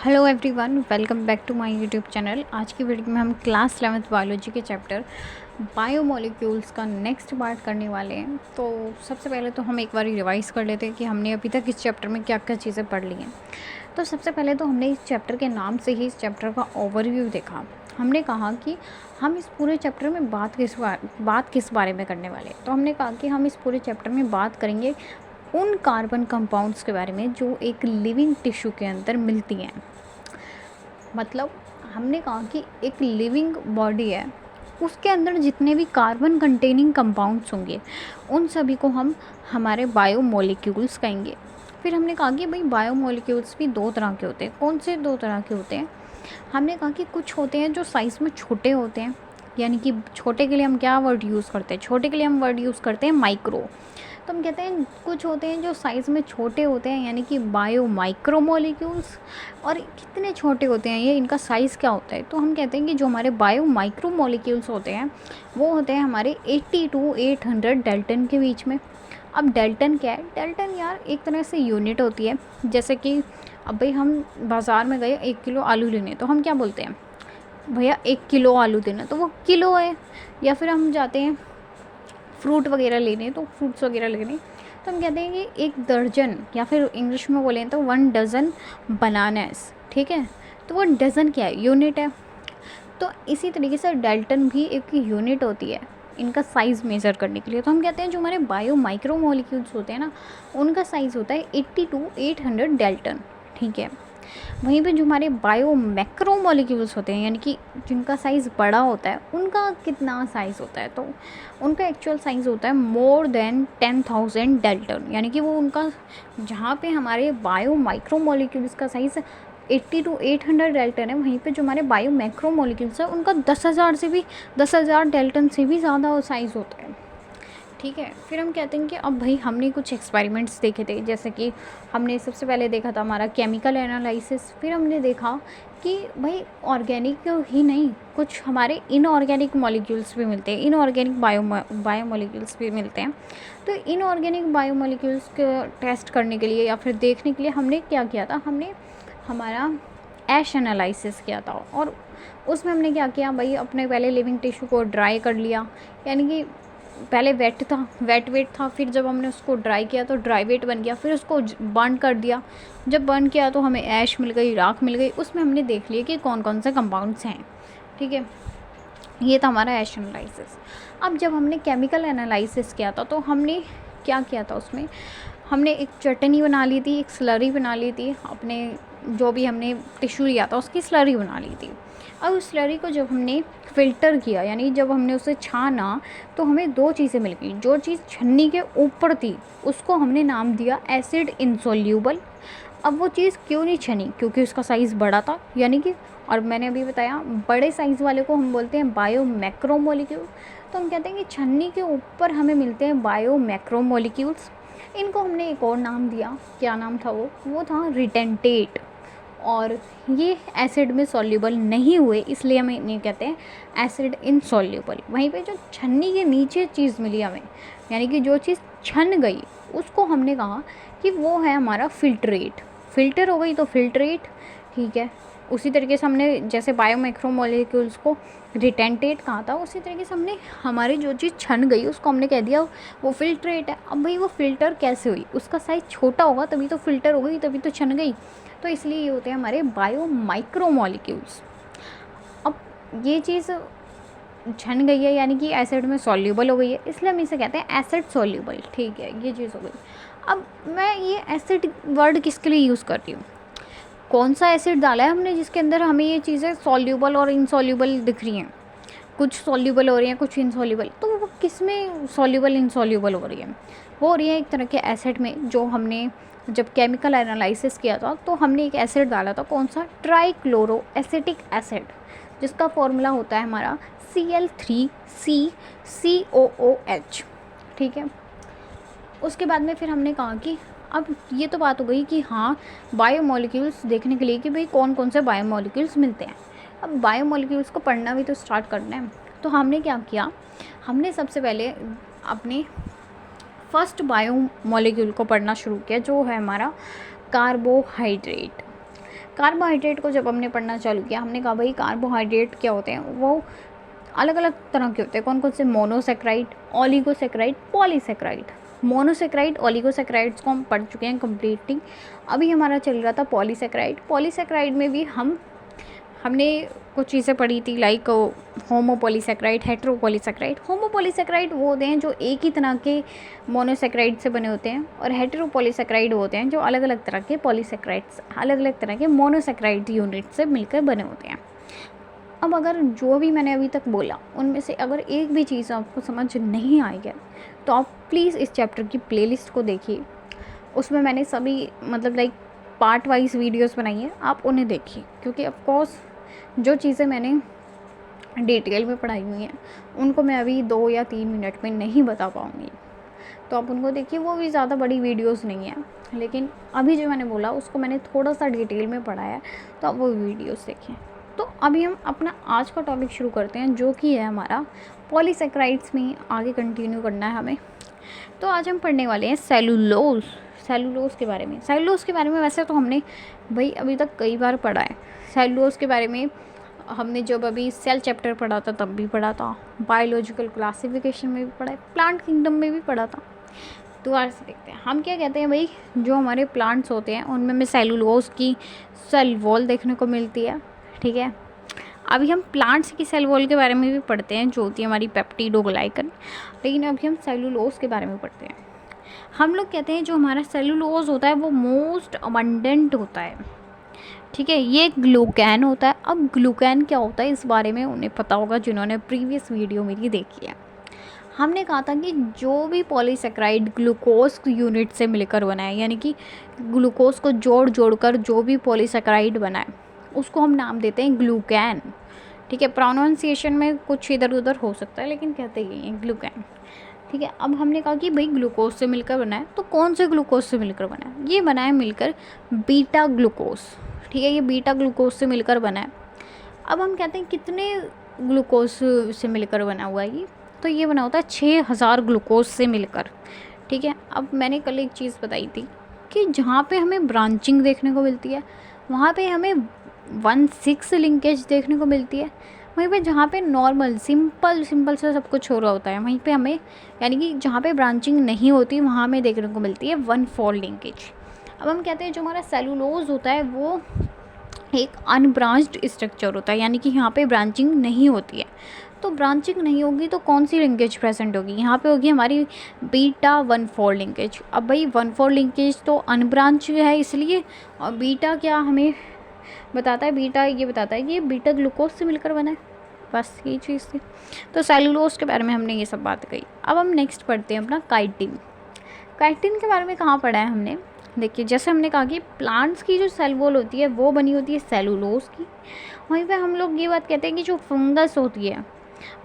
Hello everyone, welcome back to my YouTube channel. आज की video में हम क्लास 11th बायोलॉजी के चैप्टर बायोमोलिक्यूल्स का नेक्स्ट पार्ट करने वाले हैं। तो सबसे पहले तो हम एक बार रिवाइज कर लेते हैं कि हमने अभी तक इस चैप्टर में क्या क्या चीज़ें पढ़ ली हैं। तो सबसे पहले तो हमने इस चैप्टर के नाम से ही इस चैप्टर का ओवरव्यू देखा। हमने कहा कि हम इस पूरे चैप्टर में बात किस बारे में करने वाले। तो हमने कहा कि हम इस पूरे चैप्टर में बात करेंगे उन कार्बन कंपाउंड्स के बारे में जो एक लिविंग टिश्यू के अंदर मिलती हैं। मतलब हमने कहा कि एक लिविंग बॉडी है, उसके अंदर जितने भी कार्बन कंटेनिंग कंपाउंड्स होंगे उन सभी को हम हमारे बायोमोलिक्यूल्स कहेंगे। फिर हमने कहा कि भाई बायोमोलिक्यूल्स भी दो तरह के होते हैं। कौन से दो तरह के होते हैं? हमने कहा कि कुछ होते हैं जो साइज़ में छोटे होते हैं, यानी कि छोटे के लिए हम क्या वर्ड यूज़ करते हैं? छोटे के लिए हम वर्ड यूज़ करते हैं माइक्रो। तो हम कहते हैं कुछ होते हैं जो साइज़ में छोटे होते हैं, यानी कि बायो माइक्रो मॉलिक्यूल्स। और कितने छोटे होते हैं ये, इनका साइज़ क्या होता है? तो हम कहते हैं कि जो हमारे बायो माइक्रो मॉलिक्यूल्स होते हैं वो होते हैं हमारे 80 to 800 डेल्टन के बीच में। अब डेल्टन क्या है? डेल्टन यार एक तरह से यूनिट होती है। जैसे कि अब भाई हम बाज़ार में गए 1 किलो आलू लेने, तो हम क्या बोलते हैं? भैया 1 किलो आलू देना, तो वो किलो है। या फिर हम जाते हैं फ्रूट वगैरह लेने, तो फ्रूट्स वगैरह लेने, तो हम कहते हैं कि 1 दर्जन, या फिर इंग्लिश में बोलें तो 1 डज़न बनानास। ठीक है, तो वो डज़न क्या है? यूनिट है। तो इसी तरीके से डेल्टन भी एक यूनिट होती है इनका साइज़ मेज़र करने के लिए। तो हम कहते हैं जो हमारे बायो माइक्रो मॉलिक्यूल्स होते हैं ना, उनका साइज़ होता है 80 to 800 डेल्टन। ठीक है, वहीं पे जो हमारे बायो मैक्रो मॉलिक्यूल्स होते हैं, यानी कि जिनका साइज़ बड़ा होता है, उनका कितना साइज़ होता है? तो उनका एक्चुअल साइज़ होता है मोर देन 10,000 डेल्टन। यानी कि वो उनका जहाँ पे हमारे बायो माइक्रो मॉलिक्यूल्स का साइज़ 80 to 800 डेल्टन है, वहीं पे जो हमारे बायो मैक्रो मॉलिक्यूल्स है उनका 10,000 डेल्टन से भी ज़्यादा साइज़ होता है। ठीक है, फिर हम कहते हैं कि अब भाई हमने कुछ एक्सपेरिमेंट्स देखे थे। जैसे कि हमने सबसे पहले देखा था हमारा केमिकल एनालिसिस। फिर हमने देखा कि भाई ऑर्गेनिक ही नहीं, कुछ हमारे इनऑर्गेनिक मॉलिक्यूल्स भी मिलते हैं, इनऑर्गेनिक बायोमोलिक्यूल्स भी मिलते हैं। तो इनऑर्गेनिक बायोमोलिक्यूल्स को टेस्ट करने के लिए या फिर देखने के लिए हमने क्या किया था? हमने हमारा ऐश एनालिसिस किया था। और उसमें हमने क्या किया भाई, अपने पहले लिविंग टिश्यू को ड्राई कर लिया। यानी कि पहले वेट था, वेट था, फिर जब हमने उसको ड्राई किया तो ड्राई वेट बन गया। फिर उसको बर्न कर दिया। जब बर्न किया तो हमें ऐश मिल गई, राख मिल गई। उसमें हमने देख लिया कि कौन कौन से कंपाउंड्स हैं। ठीक है, ये था हमारा ऐश एनालिसिस। अब जब हमने केमिकल एनालिसिस किया था तो हमने क्या किया था? उसमें हमने एक चटनी बना ली थी, एक स्लरी बना ली थी। अपने जो भी हमने टिश्यू लिया था उसकी स्लरी बना ली थी। अब उस स्लरी को जब हमने फ़िल्टर किया, यानी जब हमने उसे छाना, तो हमें 2 चीज़ें मिल गई। जो चीज़ छन्नी के ऊपर थी उसको हमने नाम दिया एसिड इनसोल्यूबल। अब वो चीज़ क्यों नहीं छनी? क्योंकि उसका साइज़ बड़ा था, यानी कि, और मैंने अभी बताया बड़े साइज़ वाले को हम बोलते हैं बायो मैक्रो मॉलिक्यूल। तो हम कहते हैं कि छन्नी के ऊपर हमें मिलते हैं बायो मैक्रो मॉलिक्यूल्स। इनको हमने एक और नाम दिया। क्या नाम था वो था रिटेंटेट। और ये एसिड में सॉल्युबल नहीं हुए, इसलिए हम इन्हें कहते हैं एसिड इनसॉल्युबल। वहीं पे जो छन्नी के नीचे चीज़ मिली हमें, यानी कि जो चीज़ छन गई, उसको हमने कहा कि वो है हमारा फिल्ट्रेट। फिल्टर हो गई तो फिल्ट्रेट। ठीक है, उसी तरीके से हमने जैसे बायोमैक्रोमोलिक्यूल्स को रिटेंटेट कहा था, उसी तरीके से हमने हमारी जो चीज़ छन गई उसको हमने कह दिया वो फिल्ट्रेट है। अब भाई वो फ़िल्टर कैसे हुई? उसका साइज़ छोटा होगा तभी तो फ़िल्टर हो गई, तभी तो छन गई। तो इसलिए ये होते हैं हमारे बायो माइक्रो मॉलिक्यूल्स। अब ये चीज़ छन गई है, यानी कि एसिड में सॉल्युबल हो गई है, इसलिए हम इसे कहते हैं एसिड सॉल्युबल। ठीक है, ये चीज़ हो गई। अब मैं ये एसिड वर्ड किसके लिए यूज़ कर रही हूँ? कौन सा एसिड डाला है हमने जिसके अंदर हमें ये चीज़ें सॉल्युबल और इनसॉल्युबल दिख रही हैं? कुछ सॉल्युबल हो रही हैं, कुछ इनसॉल्युबल। तो वो किस में सॉल्युबल इनसॉल्युबल हो रही है? वो हो रही है एक तरह के एसिड में। जो हमने जब केमिकल एनालिसिस किया था तो हमने एक एसिड डाला था, कौन सा? ट्राइक्लोरो एसिटिक एसिड, जिसका फॉर्मूला होता है हमारा Cl3CCOOH। ठीक है, उसके बाद में फिर हमने कहा कि अब ये तो बात हो गई कि हाँ, बायोमोलिक्यूल्स देखने के लिए कि भाई कौन कौन से बायोमोलिक्यूल्स मिलते हैं। अब बायोमोलिक्यूल्स को पढ़ना भी तो स्टार्ट करना है। तो हमने क्या किया? हमने सबसे पहले अपने फर्स्ट बायोमोलिक्यूल को पढ़ना शुरू किया, जो है हमारा कार्बोहाइड्रेट। कार्बोहाइड्रेट को जब हमने पढ़ना चालू किया, हमने कहा भाई कार्बोहाइड्रेट क्या होते हैं, वो अलग अलग तरह के होते हैं। कौन कौन से? Monosaccharide, oligosaccharide, polysaccharide. Monosaccharide, oligosaccharides को हम पढ़ चुके हैं कम्प्लीटली। अभी हमारा चल रहा था पॉलीसेक्राइड। पॉलीसेक्राइड में भी हमने कुछ चीज़ें पढ़ी थी, लाइक होमोपॉलीसेक्राइड, हेटेरोपॉलीसेक्राइड। होमोपॉलीसेक्राइड वो होते हैं जो एक ही तरह के मोनोसेक्राइड से बने होते हैं, और हेटेरोपॉलीसेक्राइड वो होते हैं जो अलग अलग तरह के पॉलीसेक्राइड्स, अलग अलग तरह के मोनोसेक्राइड यूनिट से मिलकर बने होते हैं। अब अगर जो भी मैंने अभी तक बोला उनमें से अगर एक भी चीज़ आपको समझ नहीं आई है तो आप प्लीज़ इस चैप्टर की प्लेलिस्ट को देखिए। उसमें मैंने सभी मतलब लाइक पार्ट वाइज वीडियोस बनाई हैं, आप उन्हें देखिए, क्योंकि ऑफ कोर्स जो चीज़ें मैंने डिटेल में पढ़ाई हुई हैं उनको मैं अभी 2 या 3 मिनट में नहीं बता पाऊँगी। तो आप उनको देखिए, वो भी ज़्यादा बड़ी वीडियोस नहीं है, लेकिन अभी जो मैंने बोला उसको मैंने थोड़ा सा डिटेल में पढ़ा है, तो आप वो वीडियोस देखें। तो अभी हम अपना आज का टॉपिक शुरू करते हैं, जो कि है हमारा पॉलीसेक्राइड्स में आगे कंटिन्यू करना है हमें। तो आज हम पढ़ने वाले हैं सेलुलोज। सेलुलोज के बारे में। सेलुलोज के बारे में वैसे तो हमने भाई अभी तक कई बार पढ़ा है। सेलुलोज के बारे में हमने जब अभी सेल चैप्टर पढ़ा था तब भी पढ़ा था, बायोलॉजिकल क्लासिफिकेशन में भी पढ़ा है, प्लांट किंगडम में भी पढ़ा था। दोबारा से देखते हैं हम क्या कहते हैं भाई। जो हमारे प्लांट्स होते हैं उनमें हमें सेलुलोज की सेल वॉल देखने को मिलती है, ठीक है। अभी हम प्लांट्स की सेल वॉल के बारे में भी पढ़ते हैं, जो होती है हमारी पेप्टिडोग्लाइकन, लेकिन अभी हम सेलुलोज के बारे में पढ़ते हैं। हम लोग कहते हैं जो हमारा सेलुलोज होता है वो मोस्ट अबंडेंट होता है, ठीक है। ये ग्लूकैन होता है। अब ग्लूकैन क्या होता है इस बारे में उन्हें पता होगा जिन्होंने प्रीवियस वीडियो मेरी देखी है। हमने कहा था कि जो भी पॉलीसेक्राइड ग्लूकोज यूनिट से मिलकर बना है, यानी कि ग्लूकोज को जोड़ जोड़ कर जो भी पॉलीसेक्राइड बना है उसको हम नाम देते हैं ग्लूकैन, ठीक है। प्रोनाउंसिएशन में कुछ इधर उधर हो सकता है, लेकिन कहते ही हैं ग्लूकैन, ठीक है। अब हमने कहा कि भाई ग्लूकोज से मिलकर बना है, तो कौन से ग्लूकोज से मिलकर बना है? ये बना है मिलकर बीटा ग्लूकोज, ठीक है। ये बीटा ग्लूकोज से मिलकर बना है। अब हम कहते हैं कितने ग्लूकोज से मिलकर बना हुआ है ये? तो ये बना होता है 6000 ग्लूकोज से मिलकर, ठीक है। अब मैंने कल एक चीज़ बताई थी कि जहाँ पे हमें ब्रांचिंग देखने को मिलती है वहाँ पे हमें 1,6 लिंकेज देखने को मिलती है। वहीं पे जहाँ पे नॉर्मल सिंपल से सब कुछ हो रहा होता है वहीं पे हमें, यानी कि जहाँ पे ब्रांचिंग नहीं होती वहाँ हमें देखने को मिलती है 1,4 लिंकेज। अब हम कहते हैं जो हमारा सेलुलोज होता है वो एक अनब्रांच्ड स्ट्रक्चर होता है, यानी कि यहाँ पे ब्रांचिंग नहीं होती है। तो ब्रांचिंग नहीं होगी तो कौन सी लिंकेज प्रेजेंट होगी? यहाँ पे होगी हमारी बीटा 1,4 लिंकेज। अब भाई 1,4 लिंकेज तो अनब्रांच है इसलिए, और बीटा क्या हमें बताता है? बीटा ये बताता है कि ये बीटा ग्लूकोज से मिलकर बना है, बस ये चीज़ थी। तो सेलुलोज के बारे में हमने ये सब बात कही। अब हम नेक्स्ट पढ़ते हैं अपना काइटिन। काइटिन के बारे में कहाँ पढ़ा है हमने? देखिए जैसे हमने कहा कि प्लांट्स की जो सेल वॉल होती है वो बनी होती है सेलुलोज की, वहीं पे हम लोग ये बात कहते हैं कि जो फंगस होती है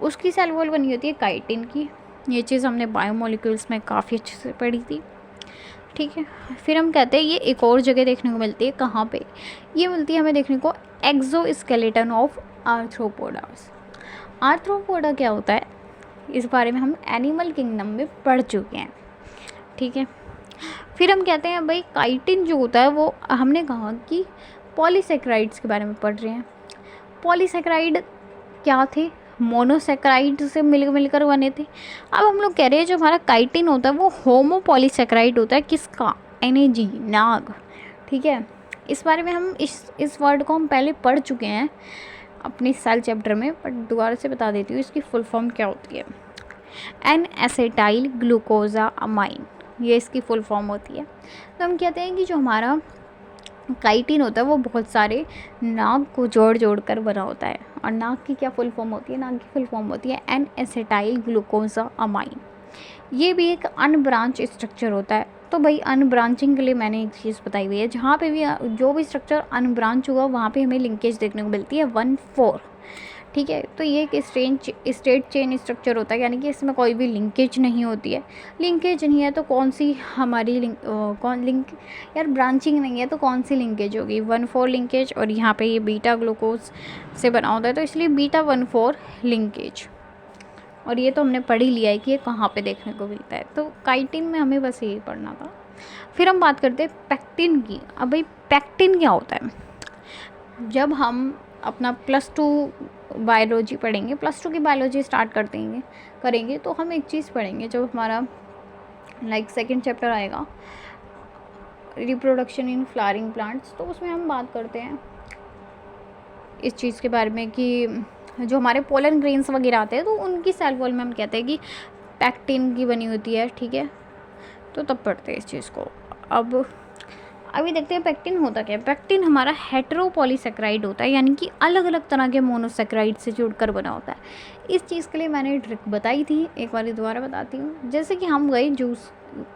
उसकी सेल वॉल बनी होती है काइटिन की। ये चीज़ हमने बायोमोलिक्यूल्स में काफ़ी अच्छे से पढ़ी थी, ठीक है। फिर हम कहते हैं ये एक और जगह देखने को मिलती है, कहाँ पे? ये मिलती है हमें देखने को एक्सोस्केलेटन ऑफ आर्थ्रोपोडास। आर्थ्रोपोडा क्या होता है इस बारे में हम एनिमल किंगडम में पढ़ चुके हैं, ठीक है। फिर हम कहते हैं भाई काइटिन जो होता है वो हमने कहा कि पॉलीसेक्राइड्स के बारे में पढ़ रहे हैं। पॉलीसेक्राइड क्या थे? मोनोसेक्राइड से मिलकर बने थे। अब हम लोग कह रहे हैं जो हमारा काइटिन होता है वो होमोपॉलीसेक्राइड होता है। किसका? एनएजी, नाग, ठीक है। इस बारे में हम इस वर्ड को हम पहले पढ़ चुके हैं अपने सेल चैप्टर में, बट दोबारा से बता देती हूँ इसकी फुल फॉर्म क्या होती है। एन एसेटाइल ग्लूकोजा अमाइन, ये इसकी फुल फॉर्म होती है। तो हम कहते हैं कि जो हमारा काइटिन होता है वो बहुत सारे नाग को जोड़ जोड़ कर बना होता है। और नाग की क्या फुल फॉर्म होती है? नाग की फुल फॉर्म होती है एन एसेटाइल ग्लूकोजा अमाइन। ये भी एक अनब्रांच स्ट्रक्चर होता है। तो भाई अनब्रांचिंग के लिए मैंने एक चीज़ बताई हुई है, जहाँ पे भी जो भी स्ट्रक्चर अनब्रांच हुआ वहाँ पे हमें लिंकेज देखने को मिलती है 1,4, ठीक है। तो ये एक स्ट्रेट चेन स्ट्रक्चर होता है, यानी कि इसमें कोई भी लिंकेज नहीं होती है। लिंकेज नहीं है तो कौन सी हमारी लिंक यार ब्रांचिंग नहीं है तो कौन सी लिंकेज होगी? 1,4 लिंकेज। और यहाँ पे ये बीटा ग्लूकोज से बना होता है तो इसलिए बीटा 1,4 लिंकेज। और ये तो हमने पढ़ ही लिया है कि ये कहाँ पे देखने को मिलता है। तो काइटिन में हमें बस यही पढ़ना था। फिर हम बात करते हैं पैक्टिन की। अब भाई पैक्टिन क्या होता है? जब हम अपना +2 बायोलॉजी पढ़ेंगे, +2 की बायोलॉजी स्टार्ट कर देंगे करेंगे तो हम एक चीज़ पढ़ेंगे, जब हमारा लाइक सेकंड चैप्टर आएगा रिप्रोडक्शन इन फ्लावरिंग प्लांट्स, तो उसमें हम बात करते हैं इस चीज़ के बारे में कि जो हमारे पोलन ग्रेन्स वगैरह आते हैं तो उनकी सेल वॉल में हम कहते हैं कि पैक्टिन की बनी होती है, ठीक है। तो तब पढ़ते हैं इस चीज़ को। अब अभी देखते हैं पैक्टिन होता क्या है। पैक्टिन हमारा हेटेरोपॉलीसेकेराइड होता है, यानी कि अलग अलग तरह के मोनोसेकेराइड से जुड़कर बना होता है। इस चीज़ के लिए मैंने ट्रिक बताई थी, एक बार दोबारा बताती हूँ। जैसे कि हम गए जूस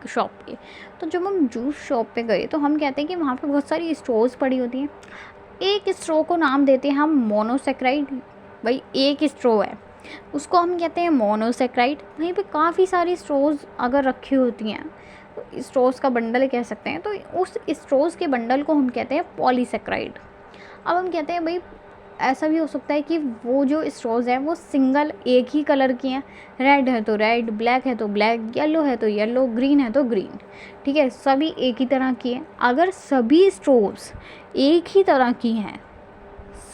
शॉप पे, तो जब हम जूस शॉप पे गए तो हम कहते हैं कि वहाँ पे बहुत सारी स्ट्रॉज पड़ी होती हैं। एक स्ट्रॉ को नाम देते हैं हम मोनोसेकेराइड, भाई एक स्ट्रॉ है उसको हम कहते हैं मोनोसेकेराइड। वहीं पे काफ़ी सारी स्ट्रॉज अगर रखी होती हैं तो स्ट्रॉज का बंडल कह सकते हैं, तो उस स्ट्रॉज के बंडल को हम कहते हैं पॉलीसेकेराइड। अब हम कहते हैं भाई ऐसा भी हो सकता है कि वो जो स्ट्रॉज हैं वो सिंगल एक ही कलर की हैं, रेड है तो रेड, ब्लैक है तो ब्लैक, येलो है तो येलो, ग्रीन है तो ग्रीन, ठीक है, सभी एक ही तरह की हैं। अगर सभी स्ट्रॉज एक ही तरह की हैं,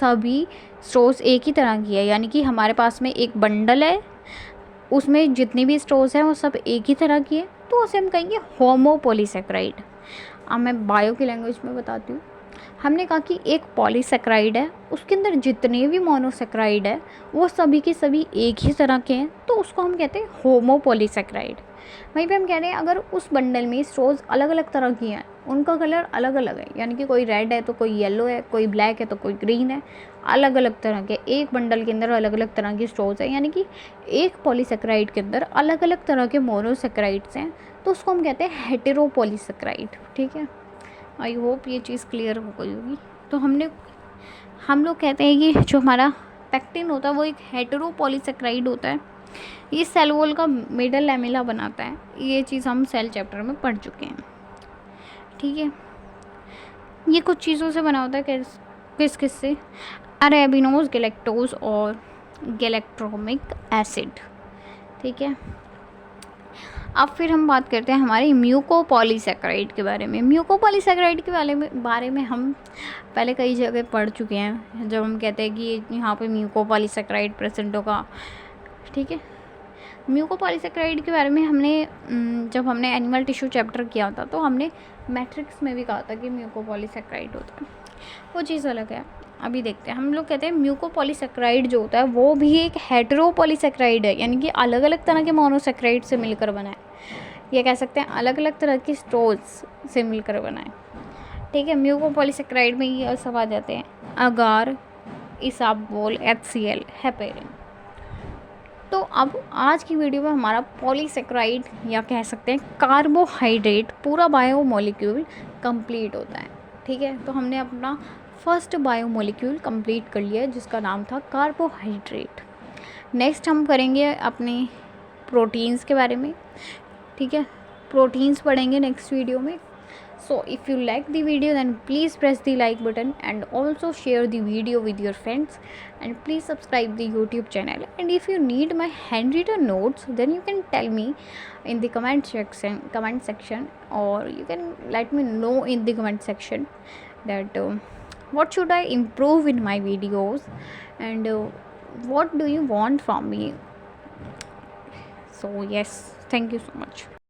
सभी स्ट्रॉज एक ही तरह की है, यानी कि हमारे पास में एक बंडल है, उसमें जितनी भी स्ट्रॉज हैं वो सब एक ही तरह की है, तो उसे हम कहेंगे होमोपॉलीसेकेराइड। अब मैं बायो की लैंग्वेज में बताती हूँ। हमने कहा कि एक पॉलीसेकेराइड है, उसके अंदर जितने भी मोनोसेकेराइड है वो सभी के सभी एक ही तरह के हैं, तो उसको हम कहते हैं होमोपॉलीसेकेराइड। वहीं पे हम कह रहे हैं अगर उस बंडल में स्ट्रॉज अलग अलग तरह की हैं, उनका कलर अलग अलग है, यानी कि कोई रेड है तो कोई येलो है, कोई ब्लैक है तो कोई ग्रीन है, अलग अलग तरह के, एक बंडल के अंदर अलग अलग तरह की स्ट्रॉज है, यानी कि एक पॉलीसेकेराइड के अंदर अलग अलग तरह के मोनोसेकेराइड्स हैं, तो उसको हम कहते हैं हेटेरोपॉलीसेकेराइड, ठीक है। आई होप ये चीज़ क्लियर हो गई होगी। तो हम लोग कहते हैं कि जो हमारा पैक्टिन होता है वो एक हेटेरोपॉलीसेकेराइड होता है, ये सेल वॉल का मिडल लैमेला बनाता है। ये चीज़ हम सेल चैप्टर में पढ़ चुके हैं, ठीक है। ये कुछ चीज़ों से बना होता है, किस किस से, अरेबिनोज, गैलेक्टोज और गैलेक्ट्रोमिक एसिड, ठीक है। अब फिर हम बात करते हैं हमारे म्यूकोपॉलीसेकेराइड के बारे में। म्यूकोपॉलीसेकेराइड के बारे में हम पहले कई जगह पढ़ चुके हैं, जब हम कहते हैं कि यहाँ पे म्यूकोपॉलीसेकेराइड प्रेजेंट होगा, ठीक है। म्यूकोपॉलीसेकेराइड के बारे में हमने जब हमने एनिमल टिश्यू चैप्टर किया था तो हमने मैट्रिक्स में भी कहा था कि म्यूकोपॉलीसेकेराइड होता है, वो चीज़ अलग है। अभी देखते हैं, हम लोग कहते हैं म्यूकोपॉलीसेकेराइड जो होता है वो भी एक हेटेरोपॉलीसेकेराइड है, यानी कि अलग अलग तरह के मोनोसेकेराइड से मिलकर बना है। ये कह सकते हैं अलग अलग तरह की स्ट्रॉज से मिलकर बना है, ठीक है। म्यूकोपॉलीसेकेराइड में ये सब आ जाते हैं, अगार, इसाबोल, HCl, हेपेरिन। तो अब आज की वीडियो में हमारा पॉलीसेकेराइड या कह सकते हैं कार्बोहाइड्रेट पूरा बायोमोलिक्यूल कंप्लीट होता है, ठीक है। तो हमने अपना फर्स्ट बायोमोलिक्यूल कंप्लीट कर लिया जिसका नाम था कार्बोहाइड्रेट। नेक्स्ट हम करेंगे अपने प्रोटीन्स के बारे में, ठीक है। प्रोटीन्स पढ़ेंगे नेक्स्ट वीडियो में। So if you like the video then please press the like button and also share the video with your friends, and please subscribe the YouTube channel. And if you need my handwritten notes then you can tell me in the comment section, or you can let me know in the comment section that what should I improve in my videos, and what do you want from me. So yes, thank you so much.